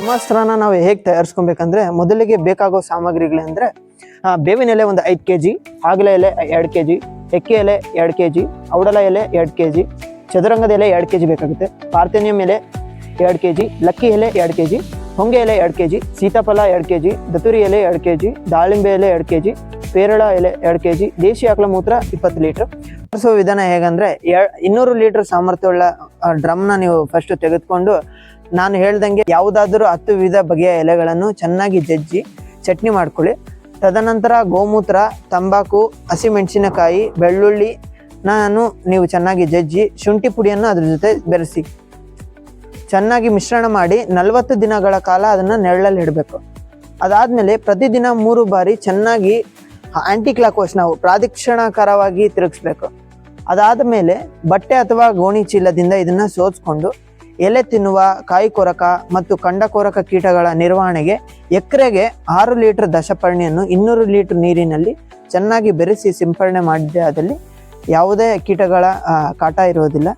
ಬ್ರಹ್ಮಾಸ್ತ್ರನ ನಾವು ಹೇಗೆ ತಯಾರಿಸ್ಕೊಬೇಕಂದ್ರೆ ಮೊದಲಿಗೆ ಬೇಕಾಗೋ ಸಾಮಗ್ರಿಗಳಂದ್ರೆ ಬೇವಿನ ಎಲೆ ಒಂದು 5 kg, ಆಗಲ ಎಲೆ 2 kg, ಎಕ್ಕೆ ಎಲೆ 2 kg, ಔಡಲ ಎಲೆ 2 kg, ಚದುರಂಗದ ಎಲೆ 2 kg ಬೇಕಾಗುತ್ತೆ. ಪಾರ್ಥೇನಿಯಂ ಎಲೆ 2 kg, ಲಕ್ಕಿ ಎಲೆ 2 kg, ಹೊಂಗೆ ಎಲೆ 2 kg, ಸೀತಾಫಲ 2 kg, ದತುರಿ ಎಲೆ 2 kg, ದಾಳಿಂಬೆ ಎಲೆ 2 kg, ಪೇರಳ ಎಲೆ 2 kg, ದೇಶಿ ಆಕಳ ಮೂತ್ರ 20 ಲೀಟರ್. ತಯಾರಿಸೋ ವಿಧಾನ ಹೇಗಂದ್ರೆ 200 ಲೀಟರ್ ಸಾಮರ್ಥ್ಯವುಳ್ಳ ಡ್ರಮ್ನ ನೀವು ಫಸ್ಟ್ ತೆಗೆದುಕೊಂಡು ನಾನು ಹೇಳ್ದಂಗೆ ಯಾವುದಾದ್ರೂ 10 ವಿಧ ಬಗೆಯ ಎಲೆಗಳನ್ನು ಚೆನ್ನಾಗಿ ಜಜ್ಜಿ ಚಟ್ನಿ ಮಾಡ್ಕೊಳ್ಳಿ. ತದನಂತರ ಗೋಮೂತ್ರ, ತಂಬಾಕು, ಹಸಿಮೆಣಸಿನಕಾಯಿ, ಬೆಳ್ಳುಳ್ಳಿ ನೀವು ಚೆನ್ನಾಗಿ ಜಜ್ಜಿ ಶುಂಠಿ ಪುಡಿಯನ್ನು ಅದ್ರ ಜೊತೆ ಬೆರೆಸಿ ಚೆನ್ನಾಗಿ ಮಿಶ್ರಣ ಮಾಡಿ 40 ದಿನಗಳ ಕಾಲ ಅದನ್ನು ನೆರಳಲ್ಲಿ ಇಡಬೇಕು. ಅದಾದಮೇಲೆ ಪ್ರತಿದಿನ 3 ಬಾರಿ ಚೆನ್ನಾಗಿ ಆಂಟಿ ಕ್ಲಾಕ್ ವೈಸ್ ನಾವು ಪ್ರದಕ್ಷಿಣಾಕಾರವಾಗಿ ತಿರುಗಿಸ್ಬೇಕು. ಅದಾದ ಮೇಲೆ ಬಟ್ಟೆ ಅಥವಾ ಗೋಣಿ ಚೀಲದಿಂದ ಇದನ್ನು ಸೋಸ್ಕೊಂಡು ಎಲೆ ತಿನ್ನುವ, ಕಾಯಿ ಕೊರಕ ಮತ್ತು ಕಂಡ ಕೊರಕ ಕೀಟಗಳ ನಿರ್ವಹಣೆಗೆ ಎಕರೆಗೆ 6 ಲೀಟರ್ ದಶಪರ್ಣಿಯನ್ನು 200 ಲೀಟರ್ ನೀರಿನಲ್ಲಿ ಚೆನ್ನಾಗಿ ಬೆರೆಸಿ ಸಿಂಪರಣೆ ಮಾಡಿದ್ರೆ ಅದರಲ್ಲಿ ಯಾವುದೇ ಕೀಟಗಳ ಕಾಟ ಇರೋದಿಲ್ಲ.